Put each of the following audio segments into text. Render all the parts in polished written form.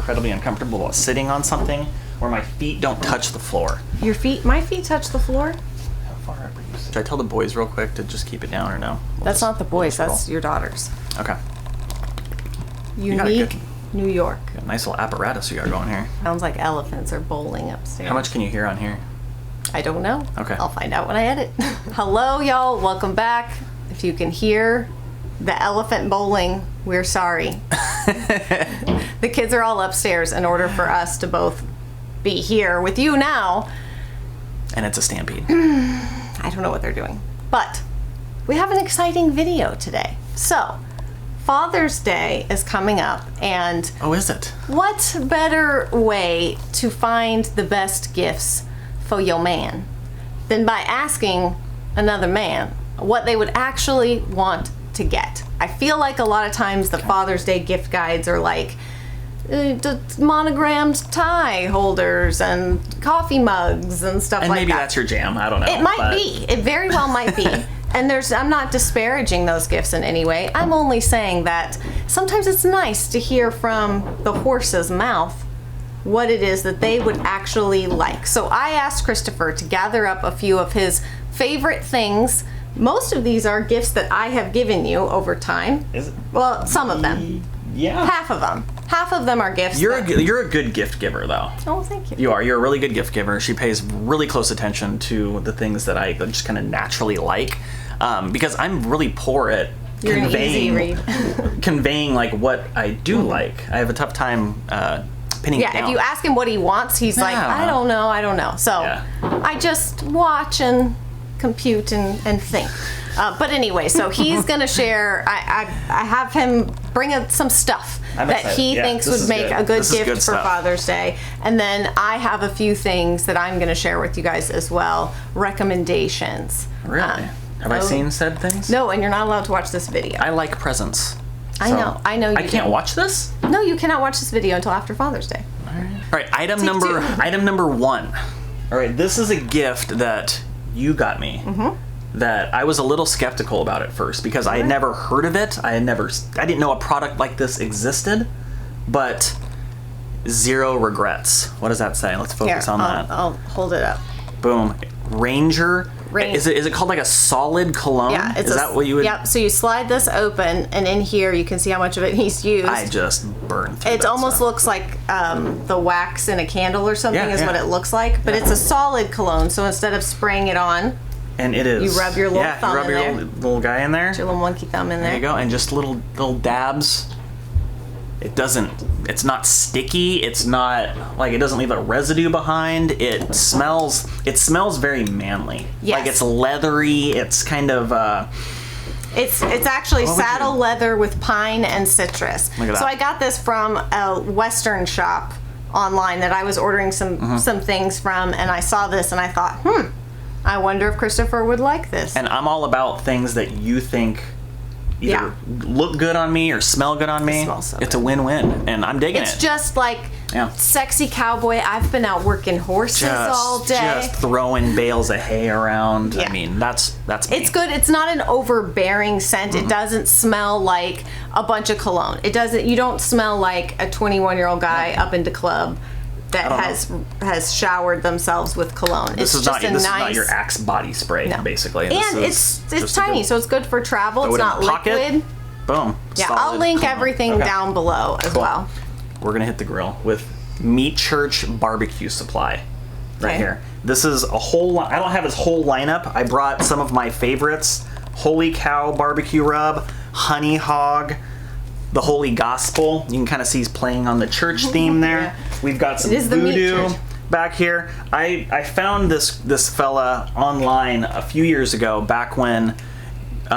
incredibly uncomfortable about sitting on something where my feet don't touch the floor. My feet touch the floor? How far up are you? Should I tell the boys real quick to just keep it down or no? That's not the boys, that's your daughters. Okay. Unique New York. Got a nice little apparatus you got going here. Sounds like elephants are bowling upstairs. How much can you hear on here? I don't know. Okay. I'll find out when I edit. Hello, y'all. Welcome back. If you can hear the elephant bowling, we're sorry. The kids are all upstairs in order for us to both be here with you now. And it's a stampede. I don't know what they're doing. But we have an exciting video today. So, Father's Day is coming up, and Oh, is it? what better way to find the best gifts for your man than by asking another man what they would actually want to get? I feel like a lot of times the Father's Day gift guides are like monogrammed tie holders and coffee mugs and stuff And like that. maybe that's your jam. I don't know. It might be. It very well might be. And I'm not disparaging those gifts in any way. I'm only saying that sometimes it's nice to hear from the horse's mouth what it is that they would actually like. So I asked Christopher to gather up a few of his favorite things. Most of these are gifts that I have given you over time. Is it? Well, some of them. Yeah. Half of them. Half of them are gifts. You're a good gift giver, though. Oh, thank you. You are. You're a really good gift giver. She pays really close attention to the things that I just kind of naturally like, because I'm really poor at You're an easy read. conveying like what I do like. I have a tough time pinning it down. If you ask him what he wants, he's like, I don't know. So I just watch and compute and think. But anyway, so he's going to share, I have him bring some stuff that he thinks would make a good gift for Father's Day. And then I have a few things that I'm going to share with you guys as well, recommendations. Really? Have I seen said things? No, and you're not allowed to watch this video. I like presents. I know you I can't watch this? No, you cannot watch this video until after Father's Day. All right, item number 1. All right, this is a gift that you got me. That I was a little skeptical about at first because I had never heard of it. I didn't know a product like this existed, but zero regrets. What does that say? Let's focus on that. I'll hold it up. Boom. Ranger. Is it called like a solid cologne? Yeah. Is that what you would? Yep. So you slide this open, and in here you can see how much of it he's used. I just burned through It almost looks like the wax in a candle or something is what it looks like, but it's a solid cologne. So instead of spraying it on, and it is. You rub your little thumb in there. You rub your little guy in there. Put your little monkey thumb in there. There you go, and just little dabs. It's not sticky. It's not like it doesn't leave a residue behind. It smells very manly. Yes. Like it's leathery. It's kind of It's actually saddle leather with pine and citrus. Look at that. So I got this from a Western shop online that I was ordering some things from, and I saw this and I thought, I wonder if Christopher would like this. And I'm all about things that you think either look good on me or smell good on me. It smells so it's a win-win, and I'm digging it. It's just like sexy cowboy. I've been out working horses all day. Just throwing bales of hay around. Yeah. I mean, that's me. It's good. It's not an overbearing scent. It doesn't smell like a bunch of cologne. You don't smell like a 21-year-old guy up into club that has showered themselves with cologne. This is not your Axe body spray, basically. And it's tiny, so it's good for travel. It's not liquid. Boom. Yeah, I'll link everything down below as well. We're gonna hit the grill with Meat Church barbecue supply right here. This is a whole. I don't have his whole lineup. I brought some of my favorites: Holy Cow barbecue rub, Honey Hog, the Holy Gospel. You can kind of see he's playing on the church theme there. Yeah. We've got some voodoo back here. I found this fella online a few years ago, back when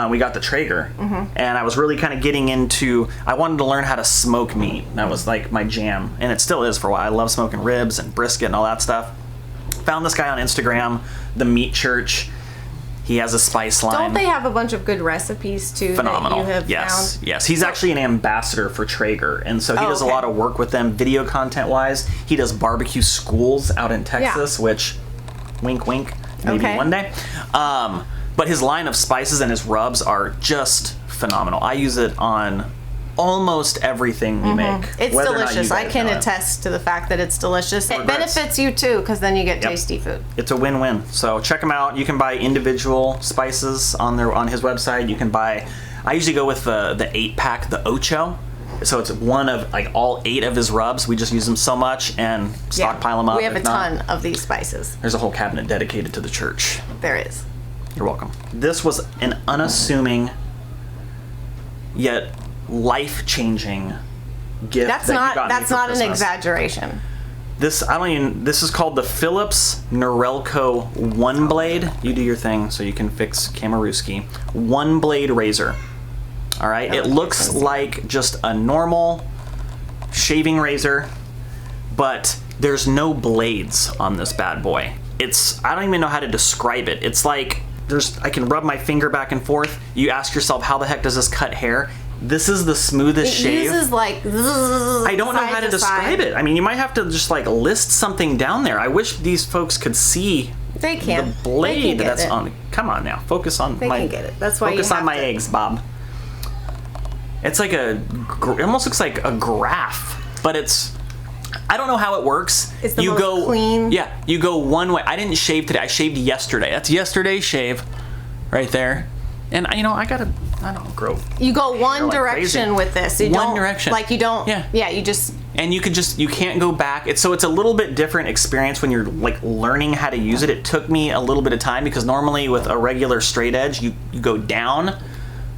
we got the Traeger, and I was really kind of getting into. I wanted to learn how to smoke meat. That was like my jam, and it still is for a while. I love smoking ribs and brisket and all that stuff. Found this guy on Instagram, the Meat Church. He has a spice line. Don't they have a bunch of good recipes too? Phenomenal. That you have found? Yes. He's actually an ambassador for Traeger, and so he does a lot of work with them, video content wise. He does barbecue schools out in Texas, which, wink, wink, maybe one day. But his line of spices and his rubs are just phenomenal. I use it on almost everything we make. It's whether or not delicious. you I guys can know it. attest to the fact that it's delicious. It Regrets. benefits you too, because then you get tasty food. It's a win-win. So check them out. You can buy individual spices on his website. You can buy. I usually go with the 8-pack, the Ocho. So it's one of like all 8 of his rubs. We just use them so much and stockpile them up. We have a If not, ton of these spices. There's a whole cabinet dedicated to the church. There is. You're welcome. This was an unassuming yet life-changing gift. That's that you got me not for an Christmas. exaggeration. This is called the Philips Norelco OneBlade. You do your thing so you can fix Kamarooski. OneBlade razor. All right. It looks like just a normal shaving razor, but there's no blades on this bad boy. I don't even know how to describe it. It's like I can rub my finger back and forth. You ask yourself, how the heck does this cut hair? This is the smoothest shave. It uses like I don't know how to describe side. it. I mean, you might have to just like list something down there. I wish these folks could see They can. the blade They can get that's it. on. Come on now, focus on They my. can get it. That's why you focus on have my to. eggs, Bob. It's like it almost looks like a graph, but I don't know how it works. It's the most clean. Yeah, you go one way. I didn't shave today. I shaved yesterday. That's yesterday's shave, right there. And I don't grow. You go one like direction crazy. with this. You One don't, direction. Like you don't. Yeah. Yeah. You just. And you can't go back. It's a little bit different experience when you're like learning how to use it. It took me a little bit of time because normally with a regular straight edge, you go down,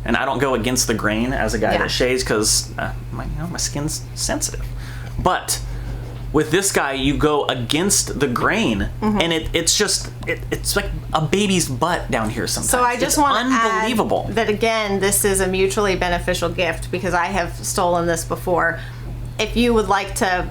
and I don't go against the grain as a guy that shaves because my skin's sensitive. But with this guy, you go against the grain, and it's like a baby's butt down here sometimes. So I just want to unbelievable. add that again, this is a mutually beneficial gift because I have stolen this before. If you would like to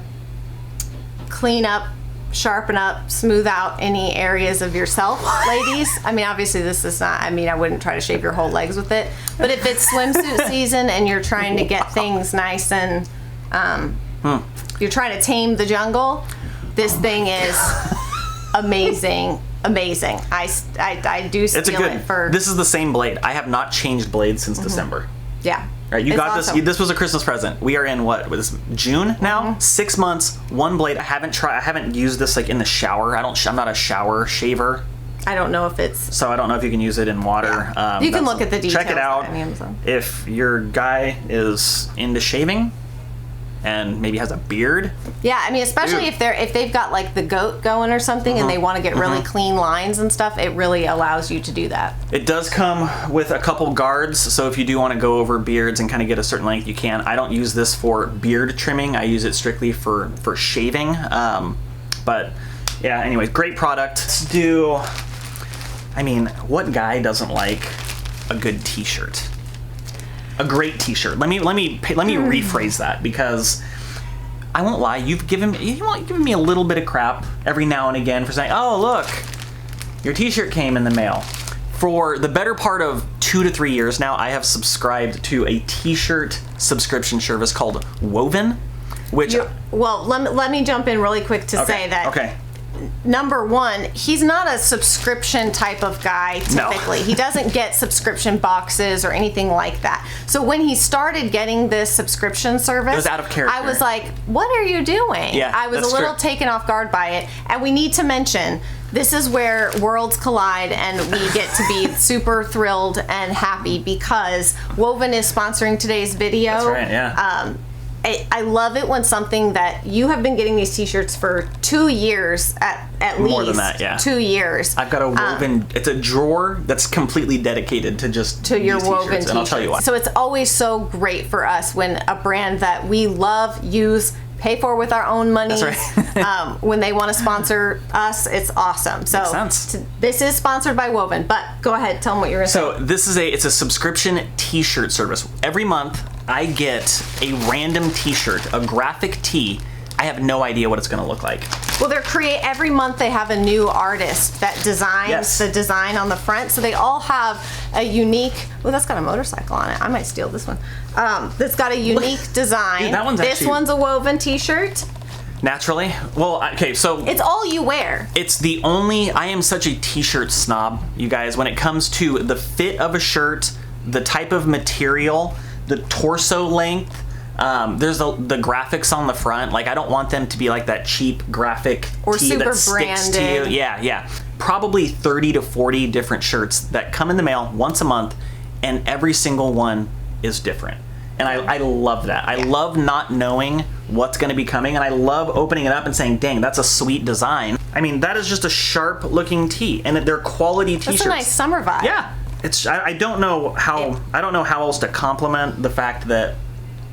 clean up, sharpen up, smooth out any areas of yourself, ladies. I mean, obviously this is not, I wouldn't try to shave your whole legs with it, but if it's swimsuit season and you're trying to get things nice and you're trying to tame the jungle, this thing is amazing. I do steal it for. This is the same blade. I have not changed blades since December. Yeah. Right, you It's got awesome. this was a Christmas present. We are in June now? 6 months, one blade. I haven't used this like in the shower. I'm not a shower shaver. I don't know if it's. So I don't know if you can use it in water. Yeah. You can look at the details. Check it out. on Amazon. If your guy is into shaving and maybe has a beard. Yeah, especially if they've got like the goat going or something and they want to get really clean lines and stuff, it really allows you to do that. It does come with a couple guards, so if you do want to go over beards and kind of get a certain length, you can. I don't use this for beard trimming. I use it strictly for shaving. But yeah, anyways, great product. Let's do. What guy doesn't like a good T-shirt? A great T-shirt. Let me rephrase that because I won't lie. You've given me a little bit of crap every now and again for saying, "Oh, look, your T-shirt came in the mail." For the better part of 2 to 3 years now, I have subscribed to a T-shirt subscription service called Woven, which. Let me jump in really quick to say that. Okay. Number one, he's not a subscription type of guy typically. No. He doesn't get subscription boxes or anything like that. So when he started getting this subscription service, it was out of character. I was like, what are you doing? Yeah, I was that's a little true. taken off guard by it. And we need to mention, this is where worlds collide and we get to be super thrilled and happy because Woven is sponsoring today's video. That's right, yeah. I love it when something that you have been getting these T-shirts for 2 years at least. More than that, yeah. 2 years. I've got a woven. It's a drawer that's completely dedicated to just to your these woven T-shirts, and I'll tell you why. So it's always so great for us when a brand that we love, use, pay for with our own money. That's right. When they want to sponsor us, it's awesome. So Makes sense. This is sponsored by Woven, but go ahead, tell them what you're going to say. So it's a subscription T-shirt service. Every month I get a random T-shirt, a graphic tee. I have no idea what it's going to look like. Well, every month they have a new artist that designs the design on the front. So they all have a unique. Oh, that's got a motorcycle on it. I might steal this one. That's got a unique design. Dude, that one's this actually- one's a woven T-shirt. Naturally. Well, okay, so It's all you wear. I am such a T-shirt snob, you guys, when it comes to the fit of a shirt, the type of material, the torso length, There's the graphics on the front. Like, I don't want them to be like that cheap graphic or tee super that sticks to you. branded. Yeah. Probably 30 to 40 different shirts that come in the mail once a month, and every single one is different. And I love that. I love not knowing what's going to be coming, and I love opening it up and saying, dang, that's a sweet design. I mean, that is just a sharp looking tee, and they're quality t-shirts. That's a nice summer vibe. Yeah. I don't know how else to compliment the fact that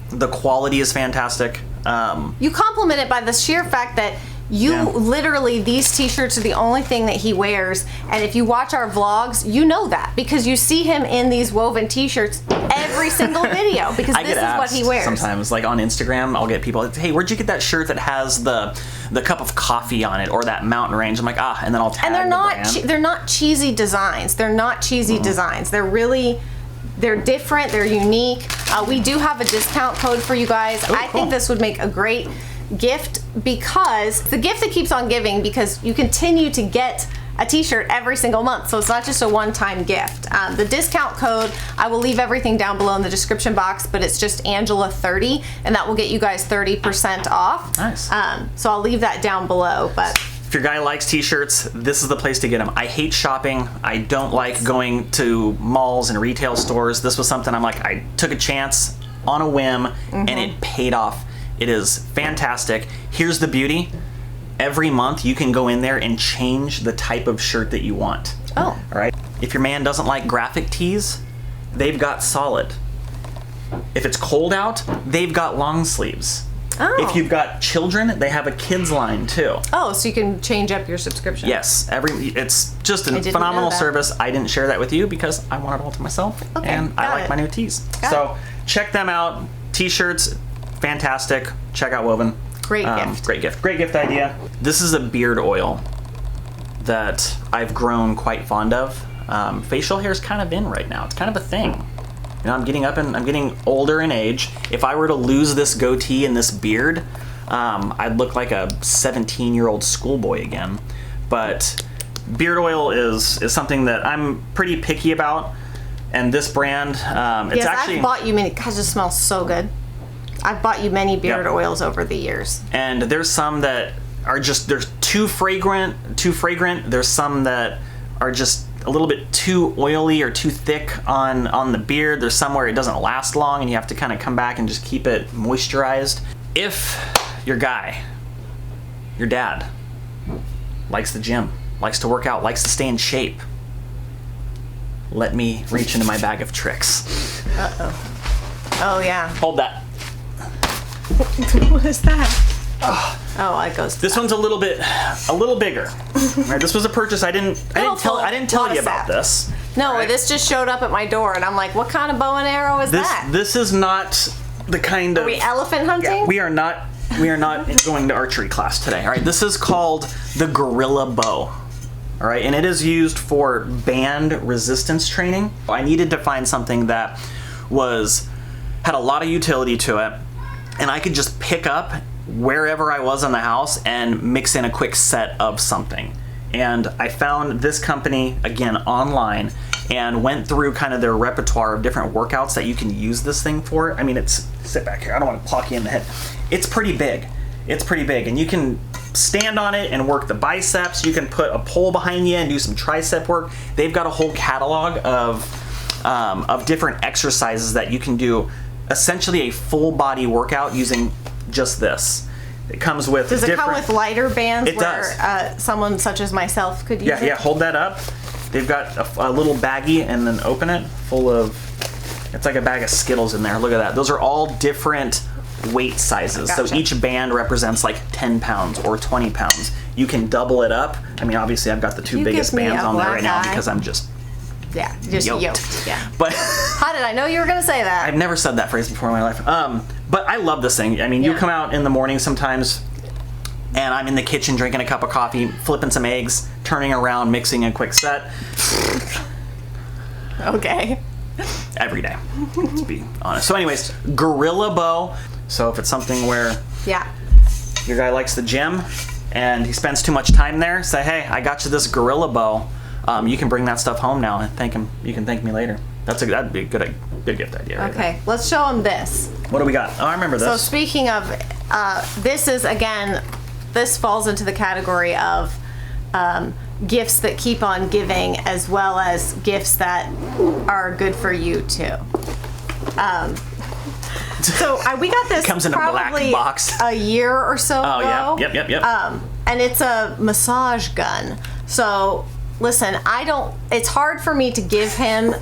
the quality is fantastic. You compliment it by the sheer fact that literally, these t-shirts are the only thing that he wears, and if you watch our vlogs, you know that because you see him in these woven t-shirts every single video because this is what he wears. Sometimes, like on Instagram, I'll get people, hey, where'd you get that shirt that has the cup of coffee on it or that mountain range? I'm like, and then I'll tag the brand. They're not cheesy designs. They're not cheesy designs. They're different. They're unique. We do have a discount code for you guys. I think this would make a great gift because the gift that keeps on giving because you continue to get a t-shirt every single month, so it's not just a one-time gift. The discount code, I will leave everything down below in the description box, but it's just Angela30, and that will get you guys 30% off. Nice. So I'll leave that down below. But if your guy likes t-shirts, this is the place to get them. I hate shopping. I don't like going to malls and retail stores. This was something I'm like, I took a chance on a whim, and it paid off. It is fantastic. Here's the beauty. Every month you can go in there and change the type of shirt that you want. Oh. All right. If your man doesn't like graphic tees, they've got solid. If it's cold out, they've got long sleeves. Oh. If you've got children, they have a kids line too. Oh, so you can change up your subscription. Yes. It's just a phenomenal service. I didn't share that with you because I want it all to myself. Okay, and I like my new tees. So check them out. T-shirts, fantastic. Check out Woven. Great gift. Great gift idea. This is a beard oil that I've grown quite fond of. Facial hair is kind of in right now. It's kind of a thing. You know, I'm getting older in age. If I were to lose this goatee and this beard, I'd look like a 17-year-old schoolboy again. But beard oil is something that I'm pretty picky about. And this brand, I've bought you many. Gosh, it smells so good. I've bought you many beard oils over the years. And there's some that are just, they're too fragrant. There's some that are just a little bit too oily or too thick on the beard. There's some where it doesn't last long and you have to kind of come back and just keep it moisturized. If your guy, your dad, likes the gym, likes to work out, likes to stay in shape, let me reach into my bag of tricks. Oh yeah. Hold that. What is that? Oh, it goes. This one's a little bigger. Right, this was a purchase. I didn't tell you about this. No, right? This just showed up at my door, and I'm like, what kind of bow and arrow is that? This is not the kind of. Are we elephant hunting? Yeah, we are not going to archery class today. All right, this is called the Gorilla Bow. All right, and it is used for band resistance training. I needed to find something that had a lot of utility to it, and I could just pick up wherever I was in the house and mix in a quick set of something. And I found this company, again, online, and went through kind of their repertoire of different workouts that you can use this thing for. I mean, sit back here, I don't want to clock you in the head. It's pretty big, and you can stand on it and work the biceps. You can put a pole behind you and do some tricep work. They've got a whole catalog of different exercises that you can do, essentially a full body workout using just this. It comes with Does it come with lighter bands does. Someone such as myself could use it? Yeah, hold that up. They've got a little baggie, and then open it, full of, it's like a bag of Skittles in there. Look at that. Those are all different weight sizes. Gotcha. So each band represents like 10 pounds or 20 pounds. You can double it up. I mean, obviously I've got the two biggest bands on there right now because I'm just yoked. Yeah. But how did I know you were going to say that? I've never said that phrase before in my life. But I love this thing. I mean, you come out in the morning sometimes, and I'm in the kitchen drinking a cup of coffee, flipping some eggs, turning around, mixing a quick set. Okay. Every day, to be honest. So anyways, Gorilla Bow. So if it's something where your guy likes the gym and he spends too much time there, say, hey, I got you this Gorilla Bow. You can bring that stuff home now and thank him. You can thank me later. That'd be a good gift idea. Right okay, let's show him this. What do we got? Oh, I remember this. So speaking of, this falls into the category of gifts that keep on giving, as well as gifts that are good for you too. So we got this comes in a black box a year or so ago. Oh yeah, yep. And it's a massage gun. So listen, it's hard for me to give him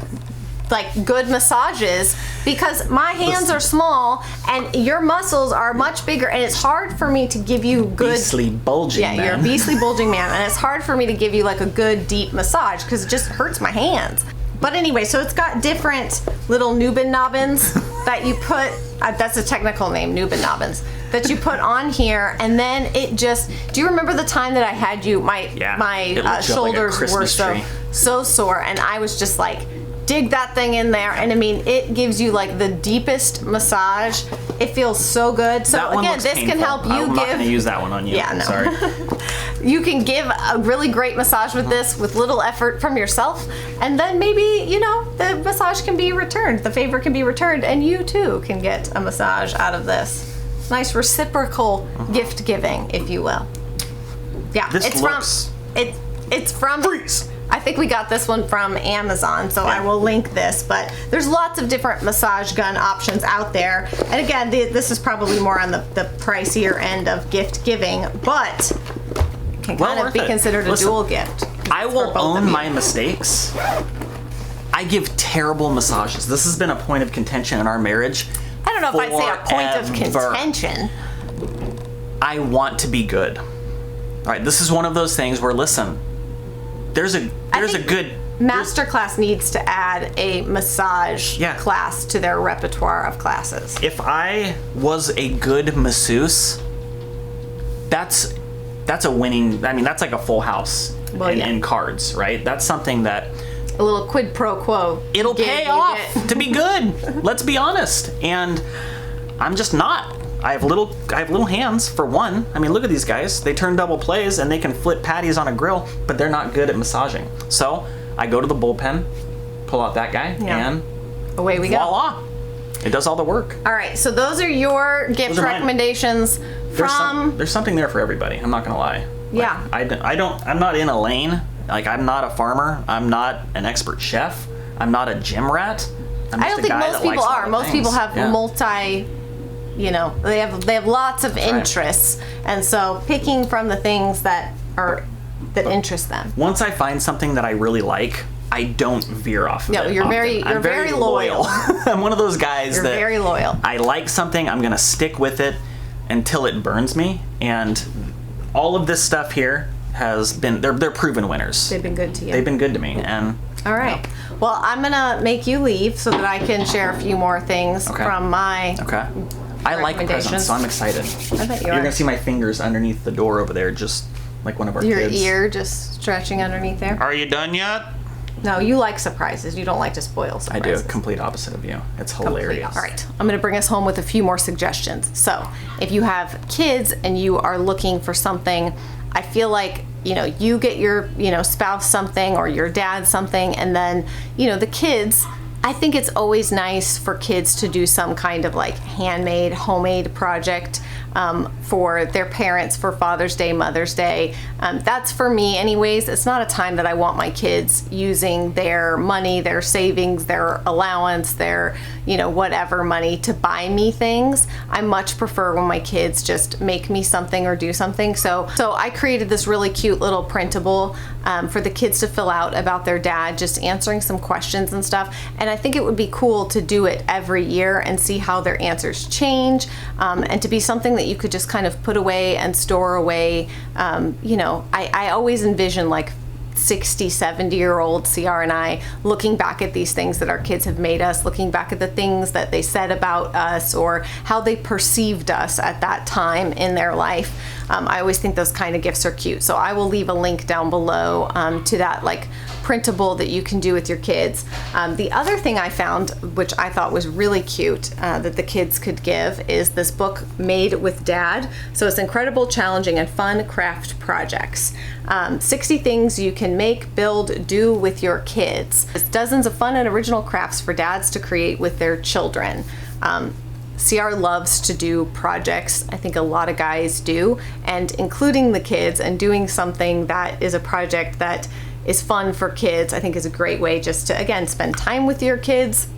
like good massages because my hands are small and your muscles are much bigger, and it's hard for me to give you good beastly bulging man. You're a beastly bulging man, and it's hard for me to give you like a good deep massage because it just hurts my hands. But anyway, so it's got different little Nubin nobbins that you put, that's a technical name, Nubin nobbins, that you put on here, and then it just, do you remember the time that I had you, my shoulders like were so sore, and I was just like, dig that thing in there, and I mean, it gives you like the deepest massage. It feels so good. So again, this can help you I'm not going to use that one on you. Yeah, no. Sorry. You can give a really great massage with this with little effort from yourself, and then maybe, the massage can be returned, the favor can be returned, and you too can get a massage out of this. Nice reciprocal gift giving, if you will. Yeah, it's from Freeze! I think we got this one from Amazon, so I will link this, but there's lots of different massage gun options out there. And again, this is probably more on the pricier end of gift giving, but can kind of be considered a dual gift. I will own my mistakes. I give terrible massages. This has been a point of contention in our marriage. I don't know if I'd say a point of contention. I want to be good. All right, this is one of those things where, listen, there's a good Masterclass needs to add a massage class to their repertoire of classes. If I was a good masseuse, that's a winning. I mean, that's like a full house in cards, right? That's something that a little quid pro quo. It'll pay off to be good. Let's be honest. And I'm just not. I have little hands, for one. I mean, look at these guys. They turn double plays and they can flip patties on a grill, but they're not good at massaging. So I go to the bullpen, pull out that guy, and away we go. Voila! It does all the work. All right, so those are your gift recommendations from. There's something there for everybody. I'm not gonna lie. Yeah. I'm not in a lane. Like, I'm not a farmer. I'm not an expert chef. I'm not a gym rat. I don't think most people are. Most people have multi. They have lots of interests, and so picking from the things that interest them. Once I find something that I really like, I don't veer off of it. You're very loyal. I'm one of those guys You're very loyal. I like something, I'm gonna stick with it until it burns me. And all of this stuff here has been they're proven winners. They've been good to you. They've been good to me. And all right. Well, I'm gonna make you leave so that I can share a few more things from my I like presents, so I'm excited. I bet You're gonna see my fingers underneath the door over there, just like one of our kids. Your ear just stretching underneath there. Are you done yet? No, you like surprises. You don't like to spoil surprises. I do. Complete opposite of you. It's hilarious. All right. I'm going to bring us home with a few more suggestions. So if you have kids and you are looking for something, I feel like, you get your, spouse something or your dad something, and then, the kids, I think it's always nice for kids to do some kind of like handmade, homemade project for their parents for Father's Day, Mother's Day. That's for me anyways. It's not a time that I want my kids using their money, their savings, their allowance, their, whatever money to buy me things. I much prefer when my kids just make me something or do something. So I created this really cute little printable for the kids to fill out about their dad, just answering some questions and stuff. And I think it would be cool to do it every year and see how their answers change, and to be something that you could just kind of put away and store away. I always envision like 60, 70-year-old CR and I looking back at these things that our kids have made us, looking back at the things that they said about us or how they perceived us at that time in their life. I always think those kind of gifts are cute. So I will leave a link down below to that like printable that you can do with your kids. The other thing I found, which I thought was really cute, that the kids could give, is this book Made with Dad. So it's incredible, challenging, and fun craft projects. 60 things you can make, build, do with your kids. It's dozens of fun and original crafts for dads to create with their children. CR loves to do projects. I think a lot of guys do, and including the kids and doing something that is a project that is fun for kids, I think is a great way just to, again, spend time with your kids.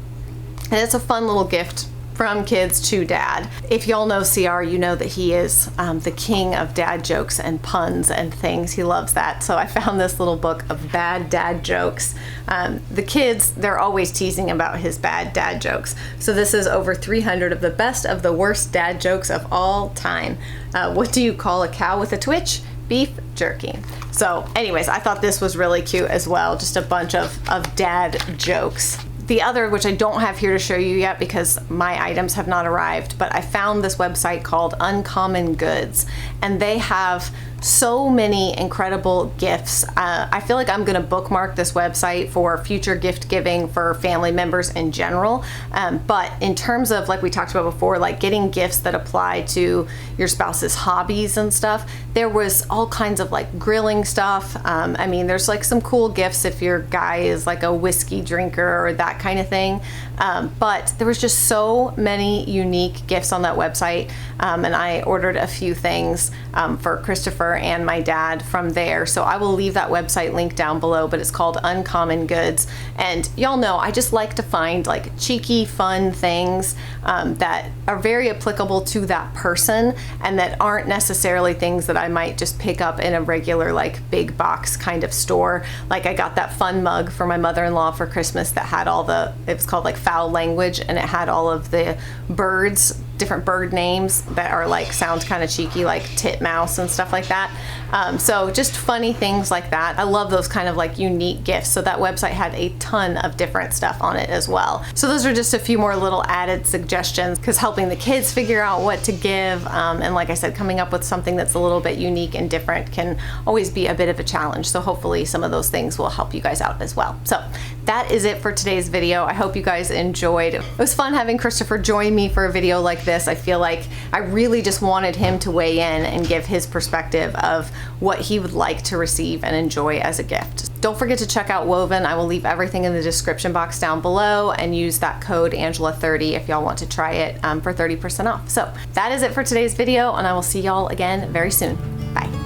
And it's a fun little gift from kids to dad. If y'all know CR, you know that he is the king of dad jokes and puns and things. He loves that. So I found this little book of bad dad jokes. The kids, they're always teasing about his bad dad jokes. So this is over 300 of the best of the worst dad jokes of all time. What do you call a cow with a twitch? Beef jerky. So anyways, I thought this was really cute as well. Just a bunch of dad jokes. The other, which I don't have here to show you yet because my items have not arrived, but I found this website called Uncommon Goods, and they have so many incredible gifts. I feel like I'm gonna bookmark this website for future gift giving for family members in general. But in terms of, like we talked about before, like getting gifts that apply to your spouse's hobbies and stuff, there was all kinds of like grilling stuff. I mean, there's like some cool gifts if your guy is like a whiskey drinker or that kind of thing. But there was just so many unique gifts on that website. And I ordered a few things for Christopher and my dad from there. So I will leave that website link down below, but it's called Uncommon Goods. And y'all know I just like to find like cheeky, fun things that are very applicable to that person and that aren't necessarily things that I might just pick up in a regular like big box kind of store. Like I got that fun mug for my mother-in-law for Christmas that had all the, it was called like foul language, and it had all of the birds, different bird names that are like sound kind of cheeky, like titmouse and stuff like that. So just funny things like that. I love those kind of like unique gifts. So that website had a ton of different stuff on it as well. So those are just a few more little added suggestions, because helping the kids figure out what to give, and like I said, coming up with something that's a little bit unique and different can always be a bit of a challenge. So hopefully some of those things will help you guys out as well. So that is it for today's video. I hope you guys enjoyed. It was fun having Christopher join me for a video like this. I feel like I really just wanted him to weigh in and give his perspective of what he would like to receive and enjoy as a gift. Don't forget to check out Woven. I will leave everything in the description box down below, and use that code Angela30 if y'all want to try it for 30% off. So that is it for today's video, and I will see y'all again very soon. Bye.